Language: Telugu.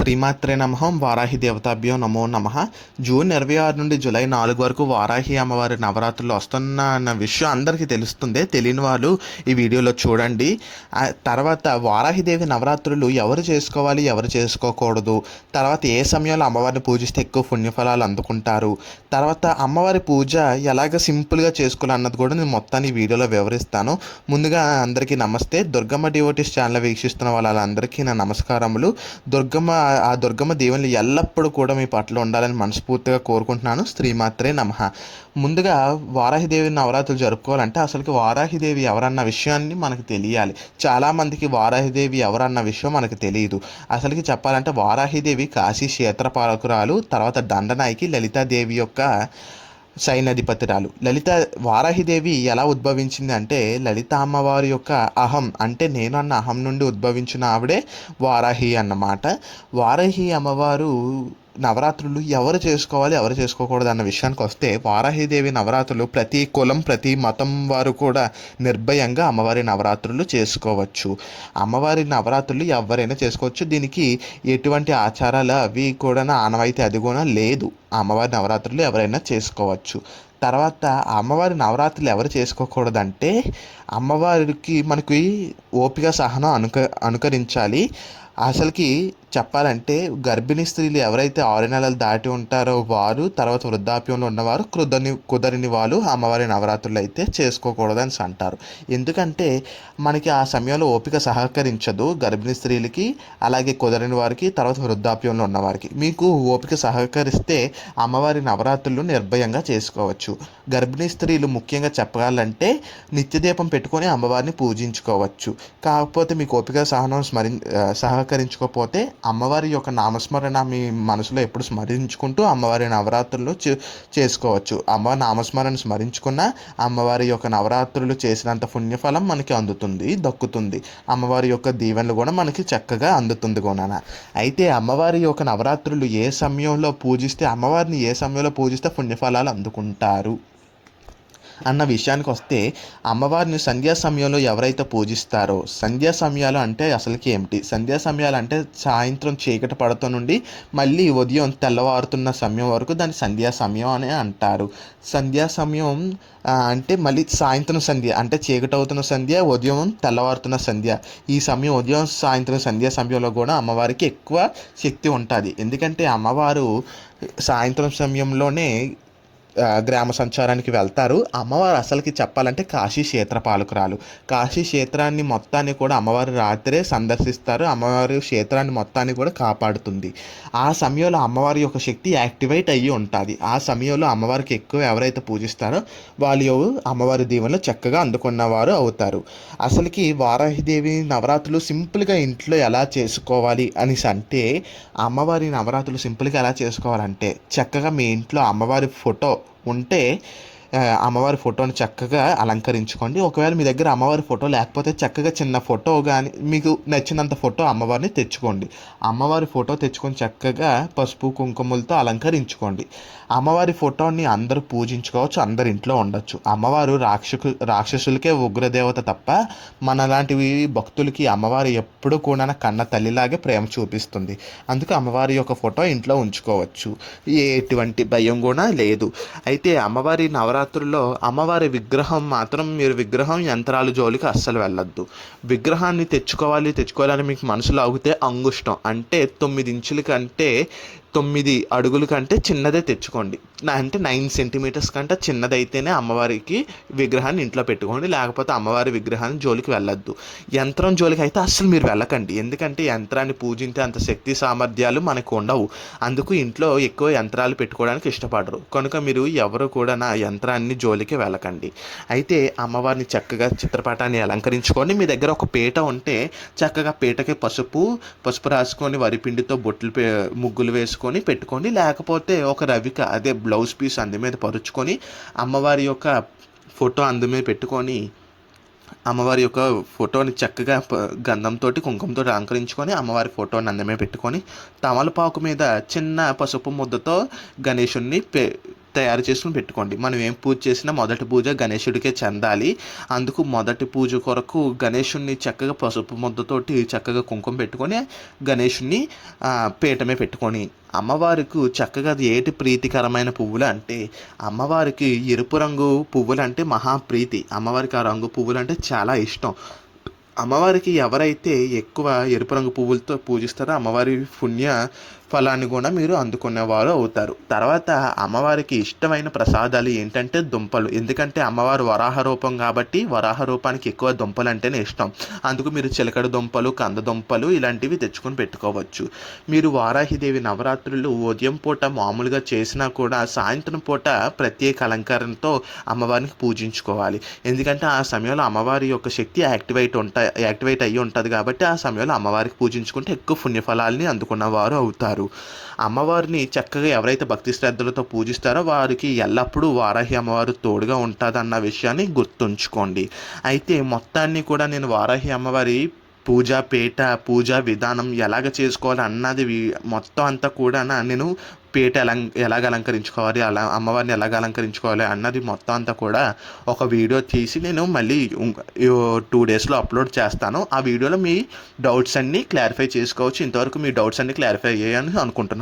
శ్రీమాత్రే నమః. వారాహి దేవతాభ్యో నమో నమః. జూన్ 26 నుండి జూలై 4 వరకు వారాహి అమ్మవారి నవరాత్రులు వస్తున్న అన్న విషయం అందరికీ తెలుస్తుంది. తెలియని వాళ్ళు ఈ వీడియోలో చూడండి. తర్వాత వారాహిదేవి నవరాత్రులు ఎవరు చేసుకోవాలి, ఎవరు చేసుకోకూడదు, తర్వాత ఏ సమయంలో అమ్మవారిని పూజిస్తే ఎక్కువ పుణ్యఫలాలు అందుకుంటారు, తర్వాత అమ్మవారి పూజ ఎలాగ సింపుల్గా చేసుకోవాలి అన్నది కూడా నేను మొత్తాన్ని ఈ వీడియోలో వివరిస్తాను. ముందుగా అందరికీ నమస్తే. దుర్గమ్మ డివోటీస్ ఛానల్ వీక్షిస్తున్న వాళ్ళందరికీ నా నమస్కారములు. దుర్గమ్మ దేవుని ఎల్లప్పుడూ కూడా మీ పట్ల ఉండాలని మనస్ఫూర్తిగా కోరుకుంటున్నాను. శ్రీమాత్రే నమః. ముందుగా వారాహిదేవి నవరాత్రులు జరుపుకోవాలంటే అసలుకి వారాహిదేవి ఎవరన్న విషయాన్ని మనకు తెలియాలి. చాలామందికి వారాహిదేవి ఎవరన్న విషయం మనకు తెలియదు. అసలుకి చెప్పాలంటే వారాహిదేవి కాశీ క్షేత్రపాలకురాలు, తర్వాత దండనాయకి, లలితాదేవి యొక్క సైన్యాధిపతిరాలు. వారాహిదేవి ఎలా ఉద్భవించింది అంటే లలిత అమ్మవారి యొక్క అహం అంటే నేను అన్న అహం నుండి ఉద్భవించిన ఆవిడే వారాహి అన్నమాట. వారాహి అమ్మవారు నవరాత్రులు ఎవరు చేసుకోవాలి, ఎవరు చేసుకోకూడదు అన్న విషయానికి వస్తే వారాహిదేవి నవరాత్రులు ప్రతి కులం, ప్రతి మతం వారు కూడా నిర్భయంగా అమ్మవారి నవరాత్రులు చేసుకోవచ్చు. అమ్మవారి నవరాత్రులు ఎవరైనా చేసుకోవచ్చు. దీనికి ఎటువంటి ఆచారాలు అవి కూడా ఆనవాయితీ అది కూడా లేదు. అమ్మవారి నవరాత్రులు ఎవరైనా చేసుకోవచ్చు. తర్వాత అమ్మవారి నవరాత్రులు ఎవరు చేసుకోకూడదంటే అమ్మవారికి మనకి ఓపిక సహనం అనుకరించాలి. అసలుకి చెప్పాలంటే గర్భిణీ స్త్రీలు ఎవరైతే 6 నెలలు దాటి ఉంటారో వారు, తర్వాత వృద్ధాప్యంలో ఉన్నవారు, కుదరని వాళ్ళు అమ్మవారి నవరాత్రులు అయితే చేసుకోకూడదని అంటారు. ఎందుకంటే మనకి ఆ సమయంలో ఓపిక సహకరించదు గర్భిణీ స్త్రీలకి, అలాగే కుదరని వారికి, తర్వాత వృద్ధాప్యంలో ఉన్నవారికి. మీకు ఓపిక సహకరిస్తే అమ్మవారి నవరాత్రులు నిర్భయంగా చేసుకోవచ్చు. గర్భిణీ స్త్రీలు ముఖ్యంగా చెప్పాలంటే నిత్యదీపం పెట్టుకొని అమ్మవారిని పూజించుకోవచ్చు. కాకపోతే మీకు ఓపిక సహకరించుకోకపోతే అమ్మవారి యొక్క నామస్మరణ మీ మనసులో ఎప్పుడు స్మరించుకుంటూ అమ్మవారి నవరాత్రులు చేసుకోవచ్చు. అమ్మవారి నామస్మరణ స్మరించుకున్న అమ్మవారి యొక్క నవరాత్రులు చేసినంత పుణ్యఫలం మనకి దక్కుతుంది. అమ్మవారి యొక్క దీవెనలు కూడా మనకి చక్కగా అందుతుంది కూడా. అయితే అమ్మవారి యొక్క నవరాత్రులు ఏ సమయంలో పూజిస్తే, అమ్మవారిని ఏ సమయంలో పూజిస్తే పుణ్యఫలాలు అందుకుంటారు అన్న విషయానికి వస్తే అమ్మవారిని సంధ్యా సమయంలో ఎవరైతే పూజిస్తారో, సంధ్యా సమయాలు అంటే అసలుకి ఏమిటి? సంధ్యా సమయాలు అంటే సాయంత్రం చీకటి పడుతూ నుండి మళ్ళీ ఉదయం తెల్లవారుతున్న సమయం వరకు దాన్ని సంధ్యా సమయం అని అంటారు. సంధ్యా సమయం అంటే మళ్ళీ సాయంత్రం సంధ్య అంటే చీకటి అవుతున్న సంధ్య, ఉదయం తెల్లవారుతున్న సంధ్య. ఈ సమయం ఉదయం సాయంత్రం సంధ్యా సమయంలో కూడా అమ్మవారికి ఎక్కువ శక్తి ఉంటుంది. ఎందుకంటే అమ్మవారు సాయంత్రం సమయంలోనే గ్రామ సంచారానికి వెళ్తారు. అమ్మవారు అసలుకి చెప్పాలంటే కాశీ క్షేత్రపాలకురాలు. కాశీ క్షేత్రాన్ని మొత్తాన్ని కూడా అమ్మవారు రాత్రే సందర్శిస్తారు. అమ్మవారి క్షేత్రాన్ని మొత్తాన్ని కూడా కాపాడుతుంది. ఆ సమయంలో అమ్మవారి యొక్క శక్తి యాక్టివేట్ అయ్యి ఉంటుంది. ఆ సమయంలో అమ్మవారికి ఎక్కువ ఎవరైతే పూజిస్తారో వాళ్ళు అమ్మవారి దీవెనలు చక్కగా అందుకున్నవారు అవుతారు. అసలుకి వారాహిదేవి నవరాత్రులు సింపుల్గా ఇంట్లో ఎలా చేసుకోవాలి అనేసి అంటే అమ్మవారి నవరాత్రులు సింపుల్గా ఎలా చేసుకోవాలంటే చక్కగా మీ ఇంట్లో అమ్మవారి ఫోటో ఉంటే అమ్మవారి ఫోటోని చక్కగా అలంకరించుకోండి. ఒకవేళ మీ దగ్గర అమ్మవారి ఫోటో లేకపోతే చక్కగా చిన్న ఫోటో కానీ మీకు నచ్చినంత ఫోటో అమ్మవారిని తెచ్చుకోండి. అమ్మవారి ఫోటో తెచ్చుకొని చక్కగా పసుపు కుంకుమలతో అలంకరించుకోండి. అమ్మవారి ఫోటోని అందరూ పూజించుకోవచ్చు, అందరి ఇంట్లో ఉండొచ్చు. అమ్మవారు రాక్షసులకే ఉగ్రదేవత తప్ప మనలాంటివి భక్తులకి అమ్మవారు ఎప్పుడు కూడా కన్న తల్లిలాగే ప్రేమ చూపిస్తుంది. అందుకే అమ్మవారి యొక్క ఫోటో ఇంట్లో ఉంచుకోవచ్చు. ఎటువంటి భయం కూడా లేదు. అయితే అమ్మవారి నవరాత్రుల్లో అమ్మవారి విగ్రహం మాత్రం మీరు విగ్రహం యంత్రాల జోలికి అస్సలు వెళ్ళొద్దు. విగ్రహాన్ని తెచ్చుకోవాలని మీకు మనసులో అవుతే అంగుష్టం అంటే 9 ఇంచుల కంటే 9 అడుగుల కంటే చిన్నదే తెచ్చుకోండి. అంటే 9 సెంటీమీటర్స్ కంటే చిన్నదైతేనే అమ్మవారికి విగ్రహాన్ని ఇంట్లో పెట్టుకోండి. లేకపోతే అమ్మవారి విగ్రహాన్ని జోలికి వెళ్ళొద్దు. యంత్రం జోలికి అయితే అస్సలు మీరు వెళ్ళకండి. ఎందుకంటే యంత్రాన్ని పూజించే అంత శక్తి సామర్థ్యాలు మనకు ఉండవు. అందుకు ఇంట్లో ఎక్కువ యంత్రాలు పెట్టుకోవడానికి ఇష్టపడరు. కనుక మీరు ఎవరు కూడా నా యంత్రాన్ని జోలికి వెళ్ళకండి. అయితే అమ్మవారిని చక్కగా చిత్రపటాన్ని అలంకరించుకొని మీ దగ్గర ఒక పీట ఉంటే చక్కగా పీటకి పసుపు రాసుకొని వరిపిండితో ముగ్గులు వేసుకొని పెట్టుకోండి. లేకపోతే ఒక రవిక అదే బ్లౌజ్ పీస్ అందు మీద పరుచుకొని అమ్మవారి యొక్క ఫోటో అందు మీద పెట్టుకొని అమ్మవారి యొక్క ఫోటోని చక్కగా గంధంతో కుంకుమతో అలంకరించుకొని అమ్మవారి ఫోటోని అందమే పెట్టుకొని తమలపాకు మీద చిన్న పసుపు ముద్దతో గణేశుణ్ణి తయారు చేసుకుని పెట్టుకోండి. మనం ఏం పూజ చేసినా మొదటి పూజ గణేశుడికే చెందాలి. అందుకు మొదటి పూజ కొరకు గణేశుడిని చక్కగా పసుపు ముద్దతోటి చక్కగా కుంకుమ పెట్టుకొని గణేశుడిని పీట మీద పెట్టుకొని అమ్మవారికి చక్కగా అది ఏటి ప్రీతికరమైన పువ్వులు అంటే అమ్మవారికి ఎరుపు రంగు పువ్వులు అంటే మహాప్రీతి. అమ్మవారికి ఆ రంగు పువ్వులు అంటే చాలా ఇష్టం. అమ్మవారికి ఎవరైతే ఎక్కువ ఎరుపు రంగు పువ్వులతో పూజిస్తారో అమ్మవారి పుణ్య ఫలాన్ని కూడా మీరు అందుకునేవారు అవుతారు. తర్వాత అమ్మవారికి ఇష్టమైన ప్రసాదాలు ఏంటంటే దుంపలు. ఎందుకంటే అమ్మవారు వరాహ రూపం కాబట్టి వరాహ రూపానికి ఎక్కువ దుంపలు అంటేనే ఇష్టం. అందుకు మీరు చిలకడ దుంపలు, కంద దుంపలు ఇలాంటివి తెచ్చుకొని పెట్టుకోవచ్చు. మీరు వారాహిదేవి నవరాత్రులు ఉదయం పూట మామూలుగా చేసినా కూడా సాయంత్రం పూట ప్రత్యేక అలంకరణతో అమ్మవారిని పూజించుకోవాలి. ఎందుకంటే ఆ సమయంలో అమ్మవారి యొక్క శక్తి యాక్టివేట్ అయ్యి ఉంటుంది కాబట్టి ఆ సమయంలో అమ్మవారికి పూజించుకుంటే ఎక్కువ పుణ్యఫలాల్ని అందుకున్నవారు అవుతారు. అమ్మవారిని చక్కగా ఎవరైతే భక్తి శ్రద్ధలతో పూజిస్తారో వారికి ఎల్లప్పుడూ వారాహి అమ్మవారు తోడుగా ఉంటుందన్న విషయాన్ని గుర్తుంచుకోండి. అయితే మొత్తాన్ని కూడా నేను వారాహి అమ్మవారి పూజా పీట, పూజా విధానం ఎలాగ చేసుకోవాలి అన్నది మొత్తం అంతా కూడా నేను పీట ఎలాగ అలంకరించుకోవాలి, అమ్మవారిని ఎలాగ అలంకరించుకోవాలి అన్నది మొత్తం అంతా కూడా ఒక వీడియో తీసి నేను మళ్ళీ 2 డేస్లో అప్లోడ్ చేస్తాను. ఆ వీడియోలో మీ డౌట్స్ అన్నీ క్లారిఫై చేసుకోవచ్చు. ఇంతవరకు మీ డౌట్స్ అన్నీ క్లారిఫై అయ్యాయని అనుకుంటున్నాను.